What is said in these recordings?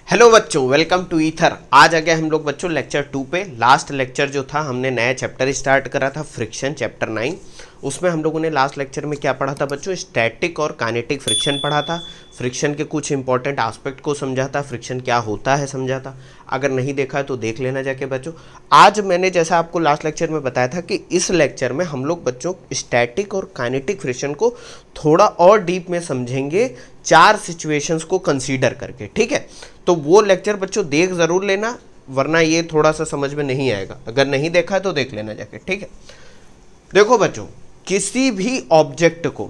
Hello बच्चों, welcome to ether. आज आ गए हम लोग बच्चों लेक्चर 2 पे। लास्ट लेक्चर जो था हमने नया चैप्टर स्टार्ट करा था, फ्रिक्शन चैप्टर 9। उसमें हम लोगों ने लास्ट लेक्चर में क्या पढ़ा था बच्चों? स्टैटिक और काइनेटिक फ्रिक्शन पढ़ा था। फ्रिक्शन के कुछ इंपॉर्टेंट एस्पेक्ट को समझा था, फ्रिक्शन क्या होता है समझा था। अगर नहीं देखा है तो देख लेना जाके बच्चों। आज मैंने जैसा आपको लास्ट लेक्चर में बताया था कि इस लेक्चर में हम लोग बच्चों स्टैटिक और काइनेटिक फ्रिक्शन को थोड़ा और डीप में समझेंगे, 4 सिचुएशंस को कंसीडर करके। ठीक है, तो वो लेक्चर बच्चों देख ज़रूर लेना, वरना ये थोड़ा सा समझ में नहीं आएगा। अगर नहीं देखा है तो देख लेना जाके। ठीक है, देखो बच्चों, किसी भी ऑब्जेक्ट को,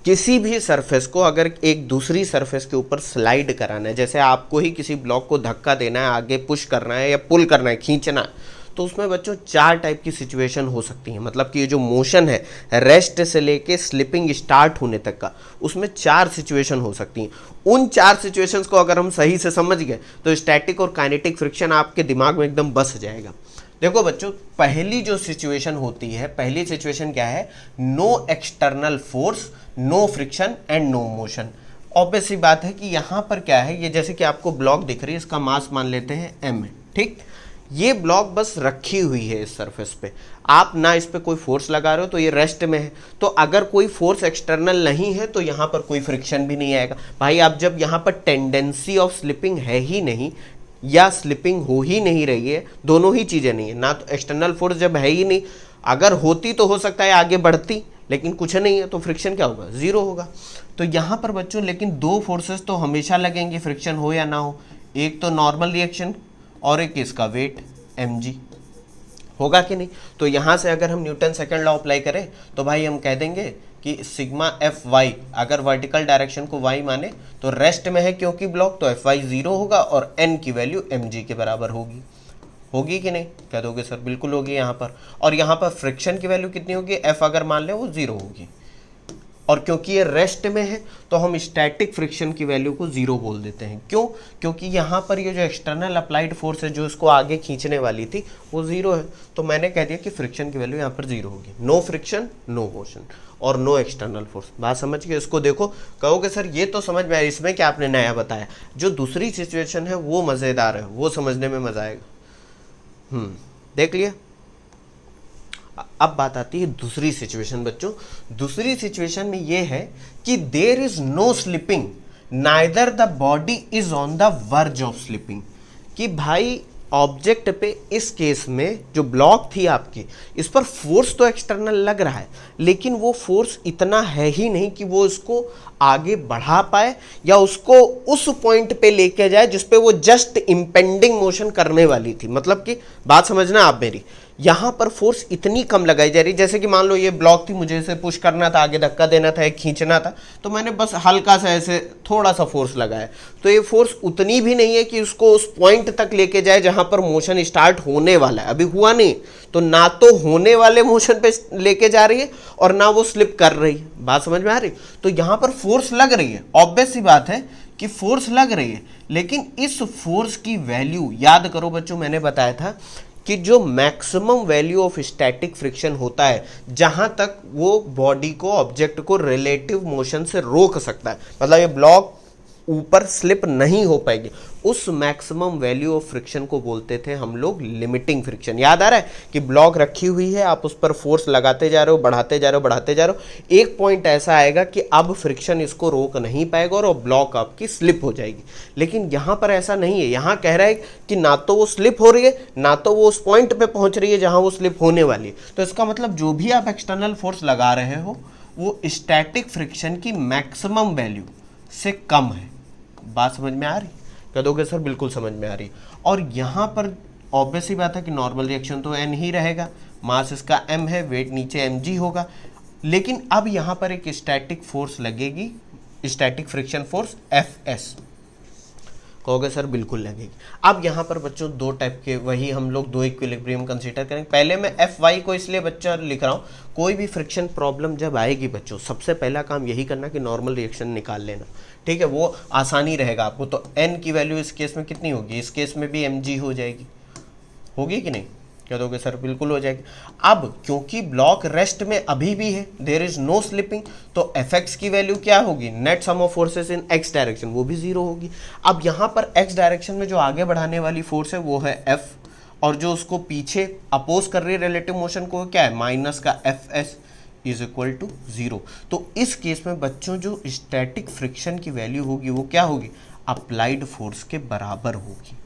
किसी भी सरफेस को अगर एक दूसरी सरफेस के ऊपर स्लाइड कराना है, जैसे आपको ही किसी ब्लॉक को धक्का देना है, आगे पुश करना है या पुल करना है, खींचना है, तो उसमें बच्चों 4 टाइप की सिचुएशन हो सकती हैं। मतलब कि ये जो मोशन है रेस्ट से लेके स्लिपिंग स्टार्ट होने तक का, उसमें 4 सिचुएशन हो सकती हैं। उन 4 सिचुएशंस को अगर हम सही से समझ गए तो स्टैटिक और काइनेटिक फ्रिक्शन आपके दिमाग में एकदम बस जाएगा। देखो बच्चों, पहली जो सिचुएशन होती है, पहली सिचुएशन क्या है? No external force, no friction and no motion. Obvious सी बात है कि यहाँ पर क्या है, ये जैसे कि आपको ब्लॉक दिख रही है, इसका मास मान लेते हैं m है। ठीक, ये ब्लॉक बस रखी हुई है इस सरफेस पे, आप ना इस पे कोई फोर्स लगा रहे हो, तो ये रेस्ट में है। तो अगर कोई फोर्स एक्सटर्नल नहीं है तो यहाँ पर कोई फ्रिक्शन भी नहीं आएगा। भाई आप जब यहाँ पर टेंडेंसी ऑफ स्लिपिंग है ही नहीं या स्लिपिंग हो ही नहीं रही है, दोनों ही चीज़ें नहीं है ना, तो एक्सटर्नल फोर्स जब है ही नहीं, अगर होती तो हो सकता है आगे बढ़ती, लेकिन कुछ नहीं है तो फ्रिक्शन क्या होगा? ज़ीरो होगा। तो यहाँ पर बच्चों लेकिन 2 फोर्सेस तो हमेशा लगेंगे, फ्रिक्शन हो या ना हो। एक तो नॉर्मल रिएक्शन और एक इसका वेट mg, होगा कि नहीं? तो यहाँ से अगर हम न्यूटन सेकंड लॉ अप्लाई करें तो भाई हम कह देंगे कि सिग्मा एफ वाई, अगर वर्टिकल डायरेक्शन को y माने तो रेस्ट में है क्योंकि ब्लॉक, तो एफ वाई 0 होगा और n की वैल्यू mg के बराबर होगी। होगी कि नहीं? कह दोगे सर बिल्कुल होगी यहाँ पर। और यहाँ पर फ्रिक्शन की वैल्यू कितनी होगी? f अगर मान ले वो 0 होगी, और क्योंकि ये रेस्ट में है तो हम स्टैटिक फ्रिक्शन की वैल्यू को 0 बोल देते हैं। क्यों? क्योंकि यहाँ पर ये जो एक्सटर्नल अप्लाइड फोर्स है जो इसको आगे खींचने वाली थी वो 0 है, तो मैंने कह दिया कि फ्रिक्शन की वैल्यू यहाँ पर 0 होगी। नो फ्रिक्शन, नो मोशन और नो एक्सटर्नल फोर्स। बात समझ के इसको देखो, कहोगे सर ये तो समझ में आया, इसमें क्या आपने नया बताया? जो दूसरी सिचुएशन है वो मज़ेदार है, वो समझने में मज़ा आएगा। देख लिया। अब बात आती है दूसरी सिचुएशन बच्चों। दूसरी सिचुएशन में यह है कि there is no slipping, neither the body is on the verge of slipping. कि भाई ऑब्जेक्ट पे इस केस में जो ब्लॉक थी आपकी, इस पर फोर्स तो एक्सटर्नल लग रहा है, लेकिन वो फोर्स इतना है ही नहीं कि वो इसको आगे बढ़ा पाए या उसको उस पॉइंट पे लेके जाए जिस पे वो जस्ट इंपेंडिंग मोशन करने वाली थी। मतलब कि बात समझना आप मेरी, यहाँ पर फोर्स इतनी कम लगाई जा रही, जैसे कि मान लो ये ब्लॉक थी, मुझे इसे पुश करना था, आगे धक्का देना था, एक खींचना था, तो मैंने बस हल्का सा ऐसे थोड़ा सा फोर्स लगाया, तो ये फोर्स उतनी भी नहीं है कि उसको उस पॉइंट तक लेके जाए जहाँ पर मोशन स्टार्ट होने वाला है। अभी हुआ नहीं, तो ना तो होने वाले मोशन पे लेके जा रही है और ना वो स्लिप कर रही है। बात समझ में आ रही? तो यहाँ पर फोर्स लग रही है, ऑब्वियस सी बात है कि फोर्स लग रही है, लेकिन इस फोर्स की वैल्यू याद करो बच्चों, मैंने बताया था कि जो maximum value of static friction होता है, जहां तक वो बॉडी को, ऑब्जेक्ट को रिलेटिव मोशन से रोक सकता है, मतलब ये ब्लॉक ऊपर स्लिप नहीं हो पाएगी, उस मैक्सिमम वैल्यू ऑफ फ्रिक्शन को बोलते थे हम लोग लिमिटिंग फ्रिक्शन। याद आ रहा है कि ब्लॉक रखी हुई है, आप उस पर फोर्स लगाते जा रहे हो, बढ़ाते जा रहे हो, बढ़ाते जा रहे हो, एक पॉइंट ऐसा आएगा कि अब फ्रिक्शन इसको रोक नहीं पाएगा और ब्लॉक आपकी स्लिप हो जाएगी। लेकिन यहाँ पर ऐसा नहीं है, यहाँ कह रहा है कि ना तो वो स्लिप हो रही है, ना तो वो उस पॉइंट पर पहुँच रही है जहाँ वो स्लिप होने वाली है। तो इसका मतलब जो भी आप एक्सटर्नल फोर्स लगा रहे हो वो स्टैटिक फ्रिक्शन की मैक्सिमम वैल्यू से कम है। बात समझ में आ रही? कह दोगे सर बिल्कुल समझ में आ रही। और यहाँ पर ऑब्वियस ही बात है कि नॉर्मल रिएक्शन तो n ही रहेगा, मास इसका m है, वेट नीचे mg होगा, लेकिन अब यहाँ पर एक स्टैटिक फोर्स लगेगी, स्टैटिक फ्रिक्शन फोर्स Fs। कहोगे सर बिल्कुल लगेगी। अब यहाँ पर बच्चों 2 टाइप के, वही हम लोग 2 इक्विलिब्रियम कंसीडर करेंगे। पहले मैं Fy को इसलिए बच्चा लिख रहा हूँ, कोई भी फ्रिक्शन प्रॉब्लम जब आएगी बच्चों, सबसे पहला काम यही करना कि नॉर्मल रिएक्शन निकाल लेना। ठीक है, वो आसानी रहेगा आपको। तो n की वैल्यू इस केस में कितनी होगी? इस केस में भी mg हो जाएगी, होगी कि नहीं? क्या दोगे सर? बिल्कुल हो जाएगी। अब क्योंकि ब्लॉक रेस्ट में अभी भी है, देयर इज नो स्लिपिंग, तो एफ एक्स की वैल्यू क्या होगी? Net sum of forces in x direction, वो भी जीरो होगी। अब यहां पर एक्स डायरेक्शन में जो आगे बढ़ाने वाली फोर्स है वो है एफ, और जो उसको पीछे अपोज कर रही है रिलेटिव मोशन को क्या है? माइनस का f s is equal to zero. तो इस केस में बच्चों जो स्टैटिक फ्रिक्शन की वैल्यू होगी वो क्या होगी? अप्लाइड फोर्स के बराबर होगी।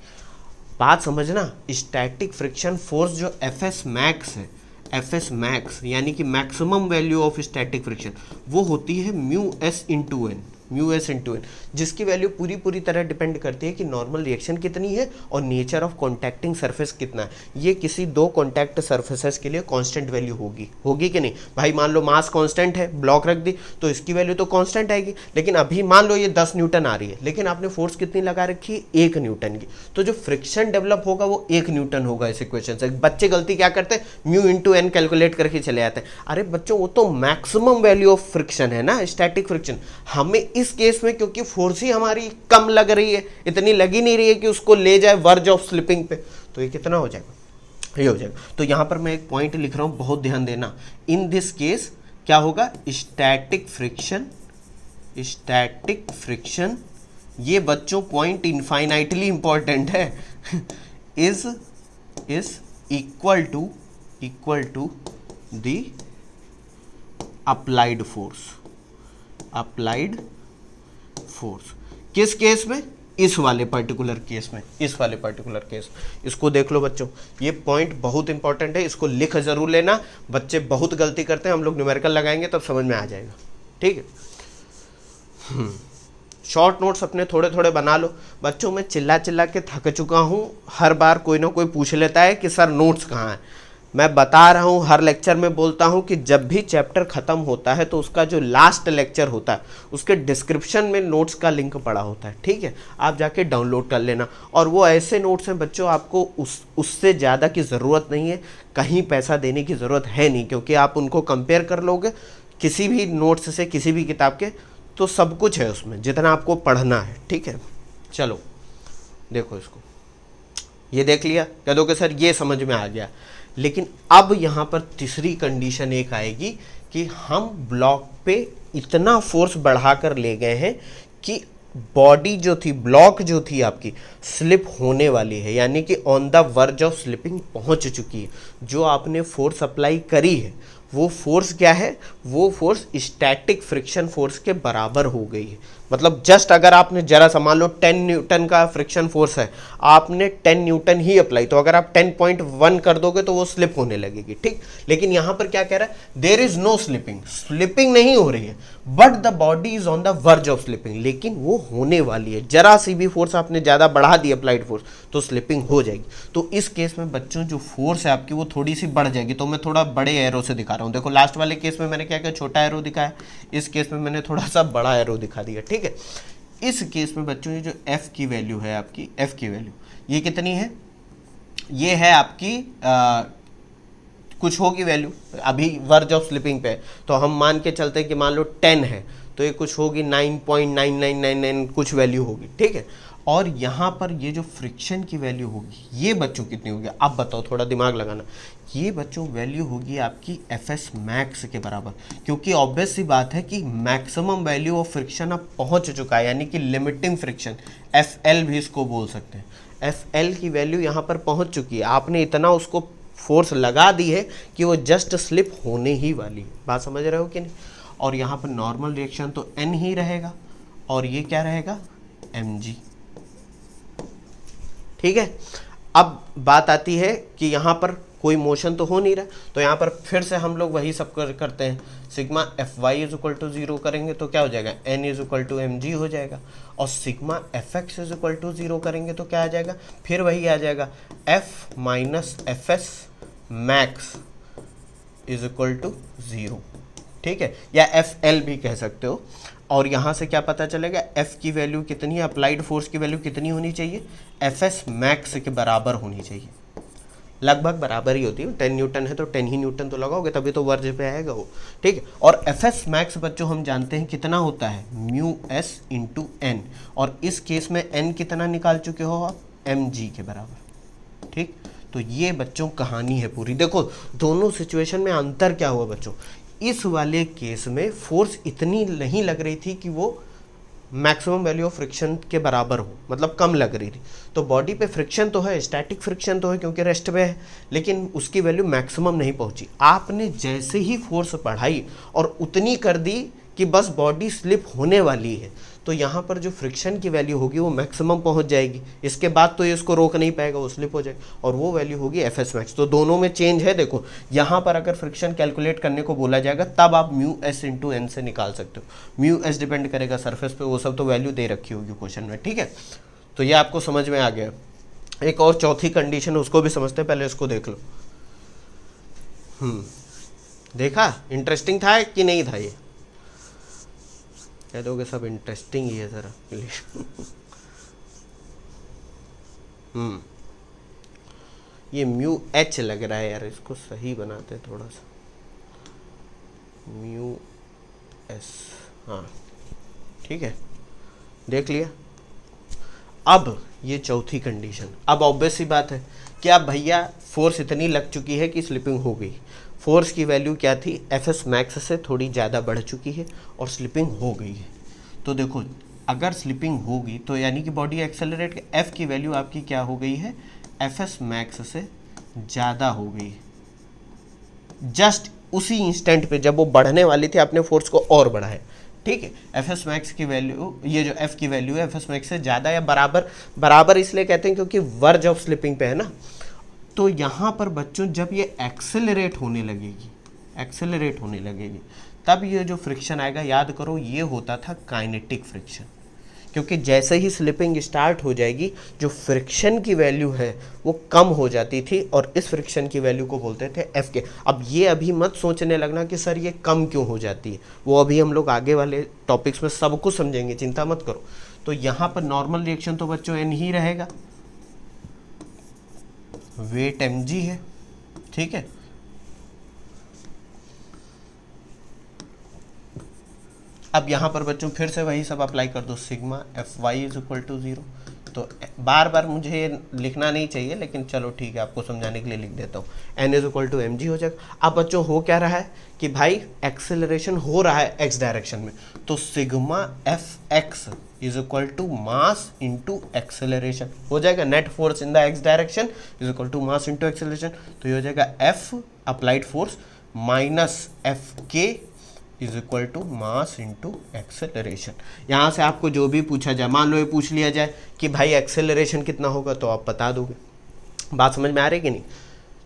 बात समझना, स्टैटिक फ्रिक्शन फोर्स जो एफ एस मैक्स है, एफ एस मैक्स यानी कि maximum value of static friction, वो होती है mu S into n, mu S into n, जिसकी वैल्यू पूरी तरह डिपेंड करती है कि नॉर्मल रिएक्शन कितनी है और नेचर ऑफ कॉन्टैक्टिंग सरफेस कितना है। ये किसी दो कॉन्टैक्ट सरफेसेस के लिए कांस्टेंट वैल्यू होगी, होगी कि नहीं भाई? मान लो मास कांस्टेंट है, ब्लॉक रख दी तो इसकी वैल्यू तो कांस्टेंट आएगी, लेकिन अभी मान लो ये 10 न्यूटन आ रही है, लेकिन आपने फोर्स कितनी लगा रखी है? 1 न्यूटन की, तो जो फ्रिक्शन डेवलप होगा वो 1 न्यूटन होगा इस इक्वेशन से। बच्चे गलती क्या करते हैं? म्यू इंटू एन कैलकुलेट करके चले जाते हैं। अरे बच्चों, वो तो मैक्सिमम वैल्यू ऑफ फ्रिक्शन है ना, स्टैटिक फ्रिक्शन। हमें इस केस में क्योंकि फोर्स ही हमारी कम लग रही है, इतनी लगी नहीं रही है कि उसको ले जाए वर्ज ऑफ स्लिपिंग पे, तो ये कितना हो जाएगा? ये हो जाएगा। तो यहां पर मैं एक पॉइंट लिख रहा हूं, बहुत ध्यान देना। इन दिस केस क्या होगा? स्टैटिक फ्रिक्शन, स्टैटिक फ्रिक्शन, ये बच्चों पॉइंट इनफाइनाइटली इंपॉर्टेंट है, is equal to the applied force, applied force. किस केस में? इस वाले पर्टिकुलर केस में, इस वाले पर्टिकुलर केस। इसको देख लो बच्चों, ये पॉइंट बहुत इंपॉर्टेंट है, इसको लिख जरूर लेना। बच्चे बहुत गलती करते हैं, हम लोग न्यूमेरिकल लगाएंगे तब समझ में आ जाएगा, ठीक है। शॉर्ट नोट्स अपने थोड़े थोड़े बना लो बच्चों। मैं चिल्ला चिल्ला के थक चुका हूँ, हर बार कोई ना कोई पूछ लेता है कि सर नोट्स कहाँ है। मैं बता रहा हूँ, हर लेक्चर में बोलता हूँ कि जब भी चैप्टर ख़त्म होता है तो उसका जो लास्ट लेक्चर होता है उसके डिस्क्रिप्शन में नोट्स का लिंक पड़ा होता है, ठीक है? आप जाके डाउनलोड कर लेना। और वो ऐसे नोट्स हैं बच्चों, आपको उससे ज़्यादा की ज़रूरत नहीं है, कहीं पैसा देने की ज़रूरत है नहीं, क्योंकि आप उनको कंपेयर कर लोगे किसी भी नोट्स से, किसी भी किताब के, तो सब कुछ है उसमें जितना आपको पढ़ना है, ठीक है? चलो देखो इसको, ये देख लिया, कह दो कि सर ये समझ में आ गया। लेकिन अब यहाँ पर तीसरी कंडीशन एक आएगी कि हम ब्लॉक पे इतना फोर्स बढ़ाकर ले गए हैं कि बॉडी जो थी, ब्लॉक जो थी आपकी, स्लिप होने वाली है, यानी कि on the verge of slipping पहुंच चुकी है। जो आपने फोर्स अप्लाई करी है वो फोर्स क्या है? वो फोर्स स्टैटिक फ्रिक्शन फोर्स के बराबर हो गई है। मतलब जस्ट अगर आपने जरा सा मान लो 10 न्यूटन का फ्रिक्शन फोर्स है, आपने 10 न्यूटन ही अप्लाई, तो अगर आप 10.1 कर दोगे तो वो स्लिप होने लगेगी, ठीक? लेकिन यहां पर क्या कह रहा है? There is no slipping, slipping नहीं हो रही है, but the body is on the verge of slipping, लेकिन वो होने वाली है। जरा सी भी फोर्स आपने ज्यादा बढ़ा दी अप्लाइड फोर्स तो स्लिपिंग हो जाएगी। तो इस केस में बच्चों जो फोर्स है आपकी वो थोड़ी सी बढ़ जाएगी। तो मैं थोड़ा बड़े एरो से दिखा रहा हूं। देखो लास्ट वाले केस में मैंने क्या किया? छोटा एरो दिखाया, इस केस में मैंने थोड़ा सा बड़ा एरो दिखा दिया, ठीक है? इस केस में बच्चों ये जो f की वैल्यू है आपकी, f की वैल्यू ये कितनी है? ये है आपकी कुछ होगी वैल्यू, अभी वर्ज ऑफ स्लिपिंग पे, तो हम मान के चलते हैं कि मान लो 10 है, तो ये कुछ होगी 9.9999 कुछ वैल्यू होगी, ठीक है? और यहाँ पर ये जो फ्रिक्शन की वैल्यू होगी ये बच्चों कितनी होगी? अब बताओ, थोड़ा दिमाग लगाना। ये बच्चों वैल्यू होगी आपकी एफ एस मैक्स के बराबर, क्योंकि ऑब्वियस सी बात है कि मैक्सिमम वैल्यू ऑफ फ्रिक्शन अब पहुंच चुका है, यानी कि लिमिटिंग फ्रिक्शन, एफ एल भी इसको बोल सकते हैं। एफ एल की वैल्यू यहाँ पर पहुंच चुकी है, आपने इतना उसको फोर्स लगा दी है कि वो जस्ट स्लिप होने ही वाली है। बात समझ रहे हो कि नहीं? और यहाँ पर नॉर्मल रिएक्शन तो एन ही रहेगा, और ये क्या रहेगा? एम जी, ठीक है? अब बात आती है कि यहाँ पर कोई मोशन तो हो नहीं रहा, तो यहाँ पर फिर से हम लोग वही सब करते हैं, sigma f y is equal to 0 करेंगे तो क्या हो जाएगा? N is equal to m g हो जाएगा। और sigma F x is equal to 0 करेंगे तो क्या आ जाएगा? फिर वही आ जाएगा, f minus f s max is equal to 0, ठीक है? या एफ एल भी कह सकते हो। और यहाँ से क्या पता चलेगा? एफ की वैल्यू कितनी है? अप्लाइड फोर्स की वैल्यू कितनी होनी चाहिए? एफ एस मैक्स के बराबर होनी चाहिए, लगभग बराबर ही होती है। 10 न्यूटन है तो 10 ही न्यूटन तो लगाओगे तभी तो वर्ज पे आएगा वो, ठीक है? और एफ एस मैक्स बच्चों हम जानते हैं कितना होता है? म्यू एस इंटू एन, और इस केस में एन कितना निकाल चुके हो आप? एम जी के बराबर, ठीक? तो ये बच्चों कहानी है पूरी। देखो दोनों सिचुएशन में अंतर क्या हुआ बच्चों, इस वाले केस में फोर्स इतनी नहीं लग रही थी कि वो मैक्सिमम वैल्यू ऑफ फ्रिक्शन के बराबर हो, मतलब कम लग रही थी। तो बॉडी पे फ्रिक्शन तो है, स्टैटिक फ्रिक्शन तो है क्योंकि रेस्ट पे है, लेकिन उसकी वैल्यू मैक्सिमम नहीं पहुंची। आपने जैसे ही फोर्स बढ़ाई और उतनी कर दी कि बस बॉडी स्लिप होने वाली है, तो यहाँ पर जो फ्रिक्शन की वैल्यू होगी वो मैक्सिमम पहुँच जाएगी। इसके बाद तो ये इसको रोक नहीं पाएगा, वो स्लिप हो जाएगा, और वो वैल्यू होगी एफ एस मैक्स। तो दोनों में चेंज है। देखो यहाँ पर अगर फ्रिक्शन कैलकुलेट करने को बोला जाएगा तब आप म्यू एस इंटू एन से निकाल सकते हो। म्यू एस डिपेंड करेगा सरफेस पे, वो सब तो वैल्यू दे रखी होगी क्वेश्चन में, ठीक है। तो ये आपको समझ में आ गया। एक और चौथी कंडीशन, उसको भी समझते हैं, पहले इसको देख लो। देखा इंटरेस्टिंग था कि नहीं था? ये कह दोगे सब इंटरेस्टिंग ही है ज़रा प्लीज। ये म्यू एच लग रहा है यार, इसको सही बनाते हैं थोड़ा सा। म्यू एस, हाँ ठीक है, देख लिया। अब ये चौथी कंडीशन, अब ऑब्वियस सी बात है कि अब भैया फोर्स इतनी लग चुकी है कि स्लिपिंग हो गई। फोर्स की वैल्यू क्या थी, एफ एस मैक्स से थोड़ी ज़्यादा बढ़ चुकी है और स्लिपिंग हो गई है। तो देखो अगर स्लिपिंग होगी तो यानी कि बॉडी एक्सेलरेट, एफ की वैल्यू आपकी क्या हो गई है, एफ एस मैक्स से ज़्यादा हो गई। जस्ट उसी इंस्टेंट पे जब वो बढ़ने वाली थी आपने फोर्स को और बढ़ाया, ठीक है। एफ एस मैक्स की वैल्यू, ये जो एफ की वैल्यू है एफ एस मैक्स से ज़्यादा या बराबर, बराबर इसलिए कहते हैं क्योंकि वर्ज ऑफ स्लिपिंग पे है ना। तो यहाँ पर बच्चों जब ये एक्सेलरेट होने लगेगी, तब ये जो फ्रिक्शन आएगा, याद करो ये होता था काइनेटिक फ्रिक्शन, क्योंकि जैसे ही स्लिपिंग स्टार्ट हो जाएगी जो फ्रिक्शन की वैल्यू है वो कम हो जाती थी, और इस फ्रिक्शन की वैल्यू को बोलते थे एफ के। अब ये अभी मत सोचने लगना कि सर ये कम क्यों हो जाती है, वो अभी हम लोग आगे वाले टॉपिक्स में सब कुछ समझेंगे, चिंता मत करो। तो यहाँ पर नॉर्मल रिएक्शन तो बच्चों एन ही रहेगा, वेट mg है, ठीक है। अब यहाँ पर बच्चों फिर से वही सब अप्लाई कर दो, sigma f y is equal to 0। तो बार बार मुझे लिखना नहीं चाहिए, लेकिन चलो ठीक है, आपको समझाने के लिए लिख देता हूँ। N is equal to m g हो जाएगा। अब बच्चों हो क्या रहा है कि भाई एक्सेलरेशन हो रहा है एक्स डायरेक्शन में, तो sigma F x is equal to mass into acceleration हो जाएगा। Net force in the x direction is equal to mass into acceleration. तो ये हो जाएगा F applied force minus F k is equal to mass into acceleration. यहाँ से आपको जो भी पूछा जाए, मान लो ये पूछ लिया जाए कि भाई एक्सेलरेशन कितना होगा, तो आप बता दोगे। बात समझ में आ रही कि नहीं?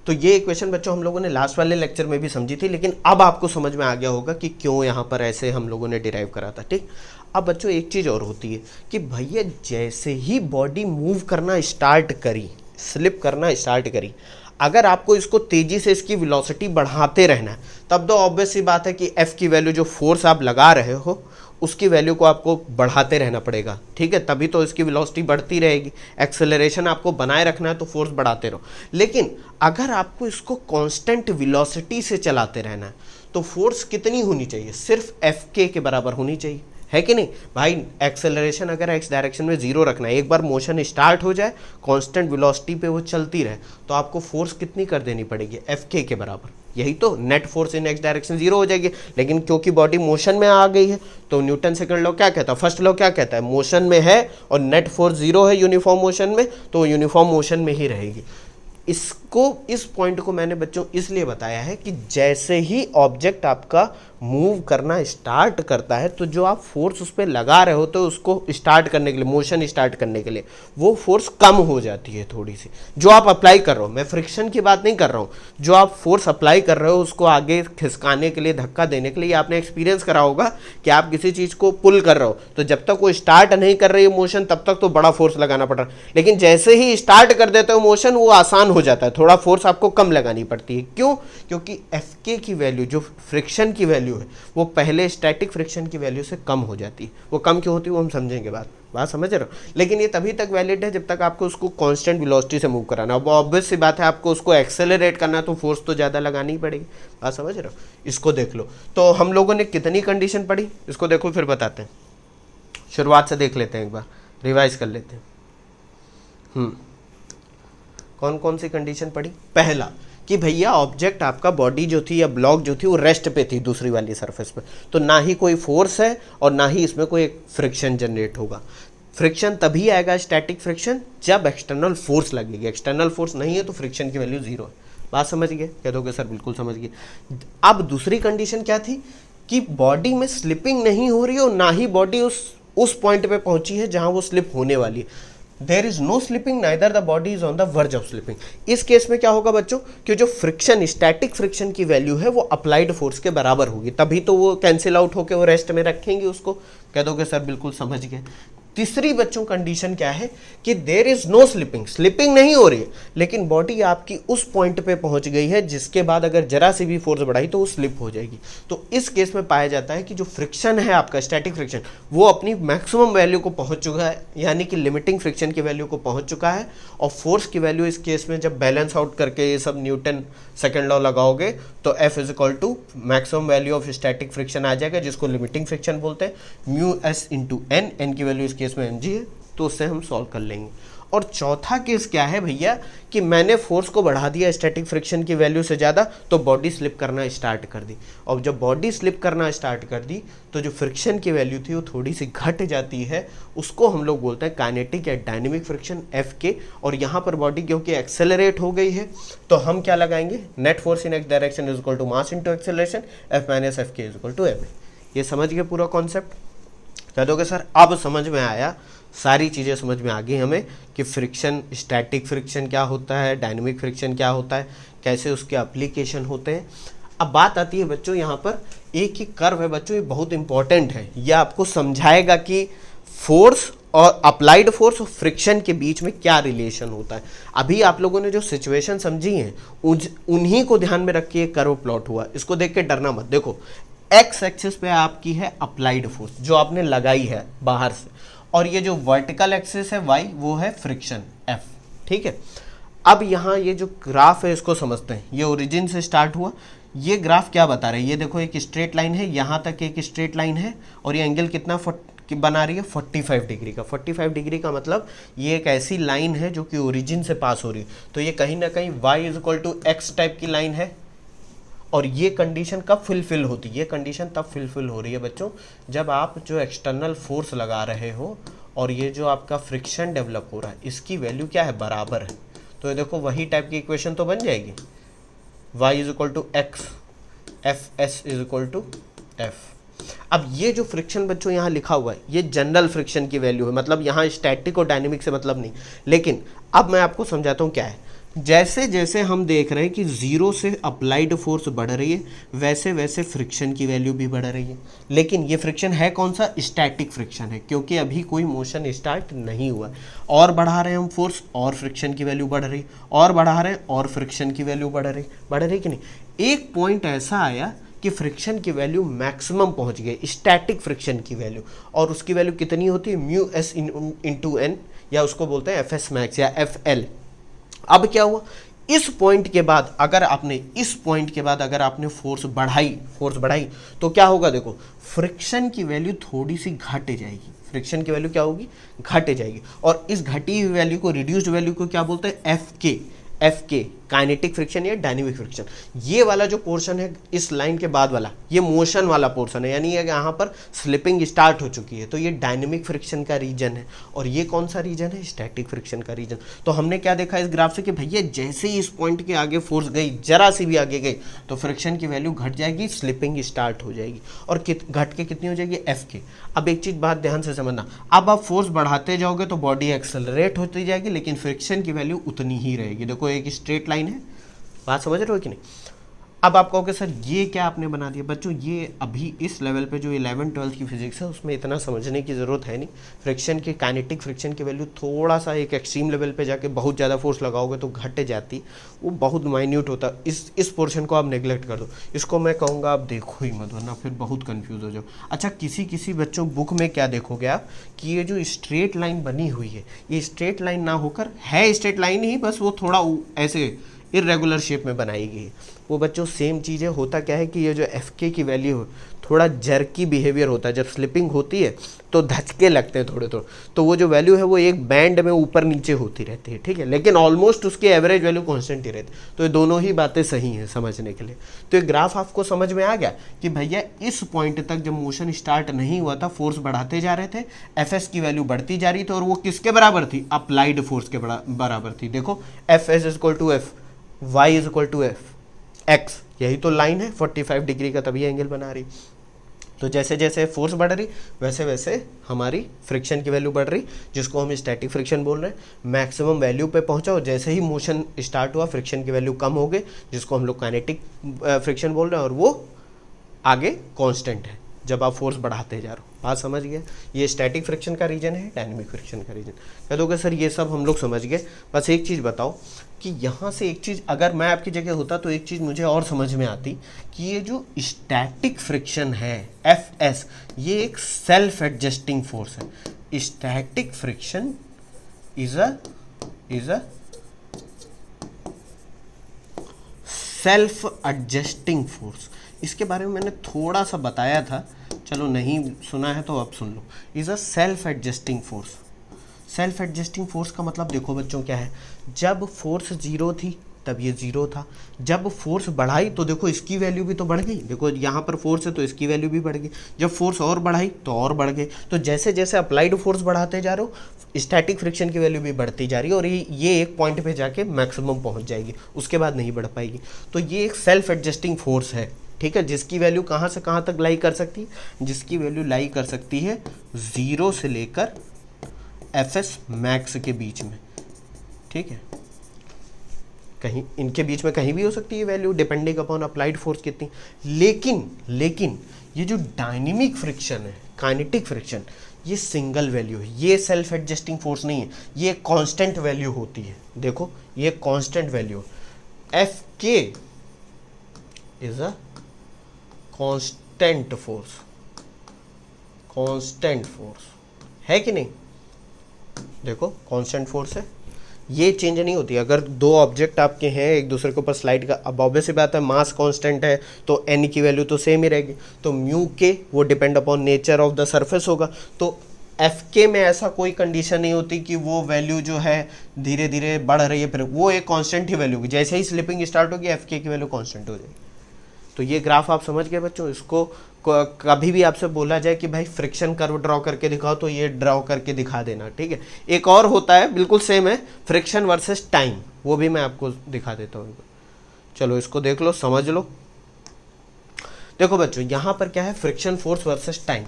तो ये इक्वेशन बच्चों हम लोगों ने लास्ट वाले लेक्चर में भी समझी थी, लेकिन अब आपको समझ में आ गया होगा कि क्यों यहाँ पर ऐसे हम लोगों ने डिराइव करा था, ठीक। अब बच्चों एक चीज़ और होती है कि भैया जैसे ही बॉडी मूव करना स्टार्ट करी, स्लिप करना स्टार्ट करी, अगर आपको इसको तेज़ी से इसकी वेलोसिटी बढ़ाते रहना है, तब तो ऑब्वियस सी बात है कि एफ की वैल्यू, जो फोर्स आप लगा रहे हो उसकी वैल्यू को आपको बढ़ाते रहना पड़ेगा, ठीक है, तभी तो इसकी वेलोसिटी बढ़ती रहेगी। एक्सेलरेशन आपको बनाए रखना है तो फोर्स बढ़ाते रहो। लेकिन अगर आपको इसको कांस्टेंट वेलोसिटी से चलाते रहना है तो फोर्स कितनी होनी चाहिए, सिर्फ एफ के बराबर होनी चाहिए, है कि नहीं भाई। एक्सेलरेशन अगर एक्स डायरेक्शन में 0 रखना है, एक बार मोशन स्टार्ट हो जाए कांस्टेंट वेलोसिटी पे वो चलती रहे, तो आपको फोर्स कितनी कर देनी पड़ेगी, एफ के बराबर। यही तो net force in x direction 0 हो जाएगी। लेकिन क्योंकि बॉडी मोशन में आ गई है, तो न्यूटन सेकंड लॉ क्या कहता है, फर्स्ट लॉ क्या कहता है, मोशन में है और नेट फोर्स 0 है यूनिफॉर्म मोशन में, तो यूनिफॉर्म मोशन में ही रहेगी। इस पॉइंट को मैंने बच्चों इसलिए बताया है कि जैसे ही ऑब्जेक्ट आपका मूव करना स्टार्ट करता है, तो जो आप फोर्स उस पर लगा रहे हो तो उसको स्टार्ट करने के लिए, मोशन स्टार्ट करने के लिए, वो फोर्स कम हो जाती है थोड़ी सी, जो आप अप्लाई कर रहे हो। मैं फ्रिक्शन की बात नहीं कर रहा हूँ, जो आप फोर्स अप्लाई कर रहे हो उसको आगे खिसकाने के लिए, धक्का देने के लिए। आपने एक्सपीरियंस करा होगा कि आप किसी चीज़ को पुल कर रहे हो, तो जब तक वो स्टार्ट नहीं कर रही है मोशन, तब तक तो बड़ा फोर्स लगाना पड़ रहा है, लेकिन जैसे ही स्टार्ट कर देते हो मोशन, वो आसान हो जाता है, थोड़ा फोर्स आपको कम लगानी पड़ती है। क्यों? क्योंकि एफ के की वैल्यू, जो फ्रिक्शन की वैल्यू है, वो पहले स्टैटिक फ्रिक्शन की वैल्यू से कम हो जाती है। वो कम क्यों होती है वो हम समझेंगे, बात समझ रहे हो। लेकिन ये तभी तक वैलिड है जब तक आपको उसको कांस्टेंट वेलोसिटी से मूव कराना। अब ऑब्वियस सी बात है, आपको उसको एक्सेलरेट करना है तो फोर्स तो ज़्यादा लगानी ही पड़ेगी। बात समझ रहे हो? इसको देख लो। तो हम लोगों ने कितनी कंडीशन पढ़ी, इसको देखो फिर बताते हैं। शुरुआत से देख लेते हैं, एक बार रिवाइज कर लेते हैं। कौन कौन सी कंडीशन पढ़ी? पहला कि भैया ऑब्जेक्ट आपका बॉडी जो थी या ब्लॉक जो थी वो रेस्ट पे थी दूसरी वाली सरफेस पे, तो ना ही कोई फोर्स है और ना ही इसमें कोई फ्रिक्शन जनरेट होगा। फ्रिक्शन तभी आएगा स्टैटिक फ्रिक्शन जब एक्सटर्नल फोर्स लगेगी, एक्सटर्नल फोर्स नहीं है तो फ्रिक्शन की वैल्यू जीरो है। बात समझ गए? कह दोगे सर बिल्कुल समझ गए। अब दूसरी कंडीशन क्या थी कि बॉडी में स्लिपिंग नहीं हो रही है और ना ही बॉडी उस पॉइंट पे पहुंची है जहां वो स्लिप होने वाली है। There is no slipping neither the body is on the verge of slipping. इस केस में क्या होगा बच्चों कि जो फ्रिक्शन स्टैटिक फ्रिक्शन की वैल्यू है वो अप्लाइड फोर्स के बराबर होगी, तभी तो वो कैंसिल आउट होकर वो रेस्ट में रखेंगे उसको। कह दोगे सर बिल्कुल समझ गए। तीसरी बच्चों कंडीशन क्या है कि there is no slipping, slipping नहीं हो रही है लेकिन बॉडी आपकी उस पॉइंट पे पहुंच गई है जिसके बाद अगर जरा सी भी फोर्स बढ़ाई तो वो स्लिप हो जाएगी। तो इस केस में पाया जाता है कि जो फ्रिक्शन है आपका स्टैटिक फ्रिक्शन वो अपनी मैक्सिमम वैल्यू को पहुंच चुका है, यानी कि लिमिटिंग फ्रिक्शन की वैल्यू को पहुंच चुका है। और फोर्स की वैल्यू इस केस में जब बैलेंस आउट करके ये सब न्यूटन सेकेंड लॉ लगाओगे तो F is equal to maximum value of static friction आ जाएगा, जिसको लिमिटिंग फ्रिक्शन बोलते हैं, mu S into N, N की वैल्यू इस केस में mg है, तो उससे हम सॉल्व कर लेंगे। और चौथा केस क्या है भैया कि मैंने फोर्स को बढ़ा दिया स्टैटिक फ्रिक्शन की वैल्यू से ज़्यादा तो बॉडी स्लिप करना स्टार्ट कर दी, और जब बॉडी स्लिप करना स्टार्ट कर दी तो जो फ्रिक्शन की वैल्यू थी वो थोड़ी सी घट जाती है, उसको हम लोग बोलते हैं काइनेटिक या डायनेमिक फ्रिक्शन एफ के। और यहाँ पर बॉडी क्योंकि एक्सेलरेट हो गई है तो हम क्या लगाएंगे, net force in x direction is equal to mass into acceleration, f minus F k is equal to m. ये समझ गए पूरा कॉन्सेप्ट? कह दोगे सर अब समझ में आया, सारी चीज़ें समझ में आ गई हमें कि फ्रिक्शन, स्टैटिक फ्रिक्शन क्या होता है, डायनेमिक फ्रिक्शन क्या होता है, कैसे उसके एप्लीकेशन होते हैं। अब बात आती है बच्चों यहाँ पर एक ही कर्व है बच्चों, ये बहुत इंपॉर्टेंट है, ये आपको समझाएगा कि फोर्स और अप्लाइड फोर्स और फ्रिक्शन के बीच में क्या रिलेशन होता है। अभी आप लोगों ने जो सिचुएशन समझी हैं उन्हीं को ध्यान में रख के कर्व प्लॉट हुआ, इसको देख के डरना मत। देखो एक्स एक्सिस पे आपकी है अप्लाइड फोर्स जो आपने लगाई है बाहर से, और ये जो वर्टिकल एक्सिस है वाई वो है फ्रिक्शन एफ, ठीक है। अब यहाँ ये जो ग्राफ है इसको समझते हैं, ये ओरिजिन से स्टार्ट हुआ, ये ग्राफ क्या बता रहे हैं, ये देखो एक स्ट्रेट लाइन है, यहाँ तक एक स्ट्रेट लाइन है और ये एंगल कितना बना रही है 45 डिग्री का। 45 डिग्री का मतलब ये एक ऐसी लाइन है जो कि ओरिजिन से पास हो रही है, तो ये कहीं ना कहीं y is equal to x type की लाइन है। और ये कंडीशन कब फुलफिल होती है, ये कंडीशन तब फुलफिल हो रही है बच्चों जब आप जो एक्सटर्नल फोर्स लगा रहे हो और ये जो आपका फ्रिक्शन डेवलप हो रहा है इसकी वैल्यू क्या है, बराबर है। तो ये देखो वही टाइप की इक्वेशन तो बन जाएगी, y is equal to x, f s is equal to f. अब ये जो फ्रिक्शन बच्चों यहाँ लिखा हुआ है ये जनरल फ्रिक्शन की वैल्यू है, मतलब यहाँ स्टैटिक और डायनेमिक से मतलब नहीं। लेकिन अब मैं आपको समझाता हूँ क्या है। जैसे जैसे हम देख रहे हैं कि जीरो से अप्लाइड फोर्स बढ़ रही है वैसे वैसे फ्रिक्शन की वैल्यू भी बढ़ रही है, लेकिन ये फ्रिक्शन है कौन सा, स्टैटिक फ्रिक्शन है, क्योंकि अभी कोई मोशन स्टार्ट नहीं हुआ। और बढ़ा रहे हैं हम फोर्स और फ्रिक्शन की वैल्यू बढ़ रही, और बढ़ा रहे हैं और फ्रिक्शन की वैल्यू बढ़ रही कि नहीं। एक पॉइंट ऐसा आया कि फ्रिक्शन की वैल्यू मैक्सिमम पहुंच गई, स्टैटिक फ्रिक्शन की वैल्यू, और उसकी वैल्यू कितनी होती है, म्यू एस इंटू एन, या उसको बोलते हैं एफ एस मैक्स या एफ एल। अब क्या हुआ, इस पॉइंट के बाद अगर आपने फोर्स बढ़ाई तो क्या होगा, देखो फ्रिक्शन की वैल्यू थोड़ी सी घट जाएगी, फ्रिक्शन की वैल्यू क्या होगी, घट जाएगी। और इस घटी हुई वैल्यू को, रिड्यूस्ड वैल्यू को क्या बोलते हैं, एफ के, काइनेटिक फ्रिक्शन या डायनेमिक फ्रिक्शन। ये वाला जो पोर्शन है इस लाइन के बाद वाला ये मोशन वाला पोर्शन है, यानी यहाँ पर स्लिपिंग स्टार्ट हो चुकी है, तो ये डायनेमिक फ्रिक्शन का रीजन है। और ये कौन सा रीजन है, स्टैटिक फ्रिक्शन का रीजन। तो हमने क्या देखा इस ग्राफ से कि भैया जैसे ही इस पॉइंट के आगे फोर्स गई, जरा सी भी आगे गई तो फ्रिक्शन की वैल्यू घट जाएगी, स्लिपिंग स्टार्ट हो जाएगी, और घट के कितनी हो जाएगी, एफ के। अब एक चीज़ बात ध्यान से समझना, अब आप फोर्स बढ़ाते जाओगे तो बॉडी एक्सेलरेट होती जाएगी लेकिन फ्रिक्शन की वैल्यू उतनी ही रहेगी। देखो एक स्ट्रेट लाइन है, बात समझ रहे हो कि नहीं। अब आप कहोगे सर ये क्या आपने बना दिया, बच्चों ये अभी इस लेवल पे जो 11-12 की फिजिक्स है उसमें इतना समझने की ज़रूरत है नहीं। फ्रिक्शन की, काइनेटिक फ्रिक्शन की वैल्यू थोड़ा सा एक एक्सट्रीम लेवल पे जाके बहुत ज़्यादा फोर्स लगाओगे तो घट जाती, वो बहुत माइन्यूट होता। इस पोर्शन को आप नेग्लेक्ट कर दो, इसको मैं कहूँगा आप देखो ही मत, वरना फिर बहुत कन्फ्यूज़ हो जाओ। अच्छा किसी बच्चों बुक में क्या देखोगे आप कि ये जो स्ट्रेट लाइन बनी हुई है ये स्ट्रेट लाइन ना होकर है स्ट्रेट लाइन ही, बस वो थोड़ा ऐसे इरेगुलर शेप में बनाई गई है। वो बच्चों सेम चीज़ है, होता क्या है कि ये जो एफ के की वैल्यू है थोड़ा जर्की बिहेवियर होता है, जब स्लिपिंग होती है तो धचके लगते हैं थोड़े थोड़े, तो वो जो वैल्यू है वो एक बैंड में ऊपर नीचे होती रहती है, ठीक है, लेकिन ऑलमोस्ट उसकी एवरेज वैल्यू कांस्टेंट ही रहती है। तो ये दोनों ही बातें सही हैं समझने के लिए। तो ये ग्राफ आपको समझ में आ गया कि भैया इस पॉइंट तक जब मोशन स्टार्ट नहीं हुआ था फोर्स बढ़ाते जा रहे थे, एफ एस की वैल्यू बढ़ती जा रही थी और वो किसके बराबर थी, अप्लाइड फोर्स के बराबर थी। देखो f s is equal to f, y is equal to f x, यही तो लाइन है 45 डिग्री का, तभी एंगल बना रही। तो जैसे जैसे फोर्स बढ़ रही वैसे वैसे हमारी फ्रिक्शन की वैल्यू बढ़ रही, जिसको हम स्टैटिक फ्रिक्शन बोल रहे हैं। मैक्सिमम वैल्यू पे पहुंचा और जैसे ही मोशन स्टार्ट हुआ फ्रिक्शन की वैल्यू कम हो गई, जिसको हम लोग काइनेटिक फ्रिक्शन बोल रहे हैं, और वो आगे कांस्टेंट है जब आप फोर्स बढ़ाते जा रहे हो। बात समझ गए? ये स्टैटिक फ्रिक्शन का रीजन है, डायनेमिक फ्रिक्शन का रीजन। कह दोगे सर ये सब हम लोग समझ गए, बस एक चीज़ बताओ कि यहाँ से एक चीज़, अगर मैं आपकी जगह होता तो एक चीज़ मुझे और समझ में आती कि ये जो स्टैटिक फ्रिक्शन है एफ एस, ये एक सेल्फ एडजस्टिंग फोर्स है। Static friction is a self adjusting force. इसके बारे में मैंने थोड़ा सा बताया था, चलो नहीं सुना है तो अब सुन लो। Is a self adjusting force. Self adjusting force का मतलब देखो बच्चों क्या है, जब फोर्स जीरो थी तब ये जीरो था, जब फोर्स बढ़ाई तो देखो इसकी वैल्यू भी तो बढ़ गई, देखो यहाँ पर फोर्स है तो इसकी वैल्यू भी बढ़ गई, जब फोर्स और बढ़ाई तो और बढ़ गई। तो जैसे जैसे अप्लाइड फोर्स बढ़ाते जा रहे हो स्टैटिक फ्रिक्शन की वैल्यू भी बढ़ती जा रही है और ये एक पॉइंट पे जाके मैक्सिमम पहुँच जाएगी, उसके बाद नहीं बढ़ पाएगी। तो ये एक सेल्फ एडजस्टिंग फोर्स है, ठीक है, जिसकी वैल्यू कहाँ से कहाँ तक लाई कर सकती है, जिसकी वैल्यू लाई कर सकती है 0 से लेकर एफ एस मैक्स के बीच में, ठीक है, कहीं इनके बीच में कहीं भी हो सकती है value depending upon applied force कितनी। लेकिन ये जो डायनेमिक फ्रिक्शन है, काइनेटिक फ्रिक्शन, ये सिंगल वैल्यू है, ये सेल्फ एडजस्टिंग फोर्स नहीं है, ये कांस्टेंट वैल्यू होती है। देखो ये constant value, F k is a constant force, constant force है कि नहीं, देखो कांस्टेंट फोर्स है, ये चेंज नहीं होती। अगर दो ऑब्जेक्ट आपके हैं एक दूसरे के ऊपर स्लाइड का, अब ऑब्वियस सी बात है मास कांस्टेंट है तो एन की वैल्यू तो सेम ही रहेगी, तो म्यू के वो depend upon nature of the surface होगा। तो एफ के में ऐसा कोई कंडीशन नहीं होती कि वो वैल्यू जो है धीरे धीरे बढ़ रही है, फिर वो एक कांस्टेंट ही वैल्यू होगी, जैसे ही स्लिपिंग स्टार्ट होगी एफ के की वैल्यू कांस्टेंट हो जाएगी। तो ये ग्राफ आप समझ गए बच्चों। इसको कभी भी आपसे बोला जाए कि भाई फ्रिक्शन कर्व ड्रॉ करके दिखाओ तो ये ड्रॉ करके दिखा देना, ठीक है। एक और होता है बिल्कुल सेम है, फ्रिक्शन वर्सेस टाइम, वो भी मैं आपको दिखा देता हूँ। चलो इसको देख लो, समझ लो। देखो बच्चों यहाँ पर क्या है, friction force versus time.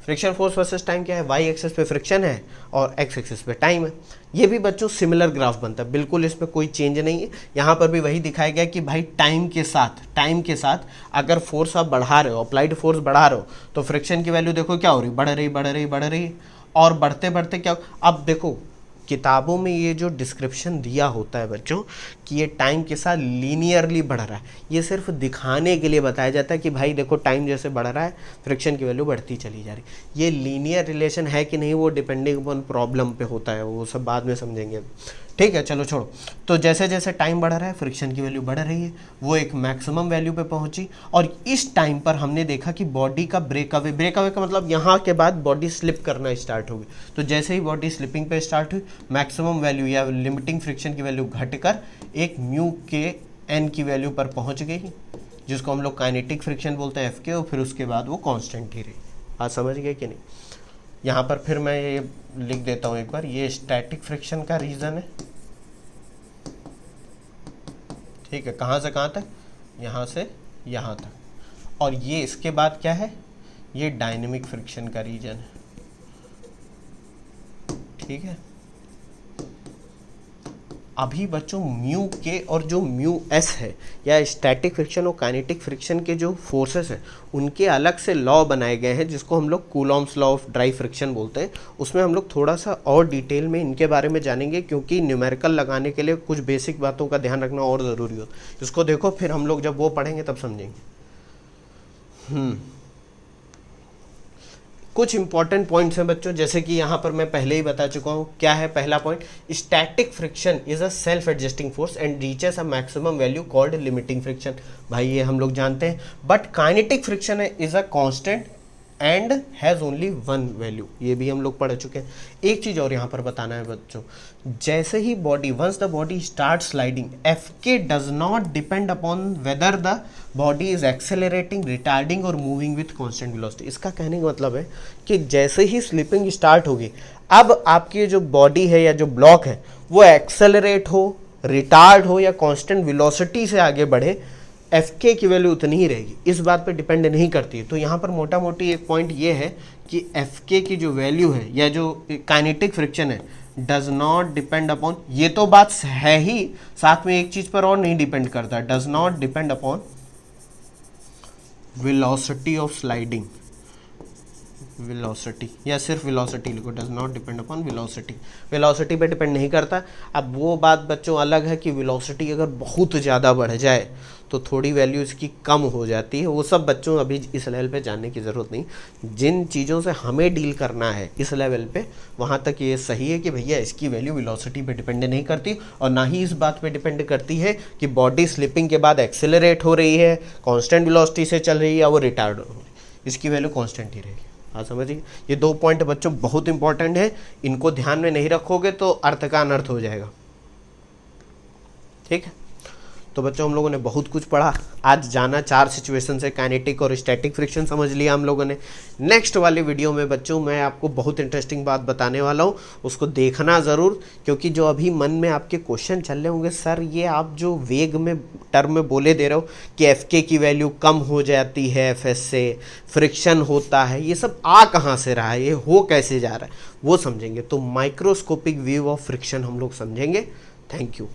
Friction force versus time क्या है, वाई एक्सिस पे फ्रिक्शन है और एक्स एक्सिस पे टाइम है। ये भी बच्चों सिमिलर ग्राफ बनता है, बिल्कुल इसमें कोई चेंज नहीं है। यहाँ पर भी वही दिखाया गया कि भाई टाइम के साथ अगर फोर्स आप बढ़ा रहे हो, अप्लाइड फोर्स बढ़ा रहे हो, तो फ्रिक्शन की वैल्यू देखो क्या हो रही, बढ़ रही और बढ़ते बढ़ते क्या। अब देखो किताबों में ये जो डिस्क्रिप्शन दिया होता है बच्चों कि ये टाइम के साथ लीनियरली बढ़ रहा है, ये सिर्फ दिखाने के लिए बताया जाता है कि भाई देखो टाइम जैसे बढ़ रहा है फ्रिक्शन की वैल्यू बढ़ती चली जा रही। ये लीनियर रिलेशन है कि नहीं वो डिपेंडिंग अपॉन प्रॉब्लम पे होता है, वो सब बाद में समझेंगे, ठीक है। चलो छोड़ो। तो जैसे जैसे टाइम बढ़ रहा है फ्रिक्शन की वैल्यू बढ़ रही है, वो एक मैक्सिमम वैल्यू पे पहुंची और इस टाइम पर हमने देखा कि बॉडी का ब्रेकअवे का मतलब यहाँ के बाद बॉडी स्लिप करना स्टार्ट होगी। तो जैसे ही बॉडी स्लिपिंग पे स्टार्ट हुई मैक्सिमम वैल्यू या लिमिटिंग फ्रिक्शन की वैल्यू घटकर एक म्यू के एन की वैल्यू पर पहुँच गई, जिसको हम लोग काइनेटिक फ्रिक्शन बोलते हैं एफ के, और फिर उसके बाद वो कॉन्स्टेंट ही रही। आप समझ गए कि नहीं। यहाँ पर फिर मैं ये लिख देता हूँ एक बार, ये स्टैटिक फ्रिक्शन का रीज़न है, ठीक है, कहाँ से कहाँ तक, यहाँ से यहाँ तक। और ये इसके बाद क्या है, ये डायनेमिक फ्रिक्शन का रीजन है, ठीक है। अभी बच्चों म्यू के और जो म्यू एस है या स्टैटिक फ्रिक्शन और काइनेटिक फ्रिक्शन के जो फोर्सेस हैं उनके अलग से लॉ बनाए गए हैं, जिसको हम लोग Coulomb's law of dry friction बोलते हैं। उसमें हम लोग थोड़ा सा और डिटेल में इनके बारे में जानेंगे, क्योंकि न्यूमेरिकल लगाने के लिए कुछ बेसिक बातों का ध्यान रखना और ज़रूरी होता है। इसको देखो, फिर हम लोग जब वो पढ़ेंगे तब समझेंगे। कुछ इंपॉर्टेंट पॉइंट्स हैं बच्चों, जैसे कि यहाँ पर मैं पहले ही बता चुका हूँ। क्या है पहला point? Static friction is a self adjusting force and reaches a maximum value called limiting friction. भाई ये हम लोग जानते हैं। But kinetic friction is a constant and has only one value, ये भी हम लोग पढ़ चुके हैं। एक चीज़ और यहाँ पर बताना है बच्चों, जैसे ही body once the body start sliding, F k does not depend upon whether the body is accelerating, retarding और मूविंग विथ कॉन्स्टेंट वेलोसिटी। इसका कहने का मतलब है कि जैसे ही स्लिपिंग स्टार्ट होगी, अब आपकी जो बॉडी है या जो ब्लॉक है वो एक्सेलरेट हो, रिटार्ड हो या कॉन्स्टेंट वेलोसिटी से आगे बढ़े, एफ के की वैल्यू उतनी ही रहेगी, इस बात पे डिपेंड नहीं करती है। तो यहाँ पर मोटा मोटी एक पॉइंट ये है कि एफ के की जो वैल्यू है या जो काइनेटिक फ्रिक्शन है डज नॉट डिपेंड अपॉन, ये तो बात है ही, साथ में एक चीज़ पर और नहीं डिपेंड करता, does not depend upon velocity of sliding, velocity या सिर्फ वेलोसिटी लिखो, does not depend upon velocity, velocity पे डिपेंड नहीं करता। अब वो बात बच्चों अलग है कि वेलोसिटी अगर बहुत ज़्यादा बढ़ जाए तो थोड़ी वैल्यू इसकी कम हो जाती है, वो सब बच्चों अभी इस लेवल पे जानने की ज़रूरत नहीं। जिन चीज़ों से हमें डील करना है इस लेवल पे, वहाँ तक ये सही है कि भैया इसकी वैल्यू वेलोसिटी पे डिपेंड नहीं करती और ना ही इस बात पे डिपेंड करती है कि बॉडी स्लिपिंग के बाद एक्सेलरेट हो रही है, कॉन्स्टेंट वेलोसिटी से चल रही है या वो रिटार्ड हो रही है, इसकी वैल्यू कॉन्स्टेंट ही रहेगी। हाँ समझिए, ये दो पॉइंट बच्चों बहुत इंपॉर्टेंट है, इनको ध्यान में नहीं रखोगे तो अर्थ का अनर्थ हो जाएगा। ठीक है, तो बच्चों हम लोगों ने बहुत कुछ पढ़ा आज, जाना 4 सिचुएशन से, काइनेटिक और स्टैटिक फ्रिक्शन समझ लिया हम लोगों ने। नेक्स्ट वाली वीडियो में बच्चों मैं आपको बहुत इंटरेस्टिंग बात बताने वाला हूँ, उसको देखना ज़रूर, क्योंकि जो अभी मन में आपके क्वेश्चन चल रहे होंगे, सर ये आप जो वेग में टर्म में बोले दे रहे हो कि एफ के की वैल्यू कम हो जाती है एफ एस से, फ्रिक्शन होता है, ये सब आ कहाँ से रहा है, ये हो कैसे जा रहा है, वो समझेंगे। तो माइक्रोस्कोपिक व्यू ऑफ फ्रिक्शन हम लोग समझेंगे। Thank you.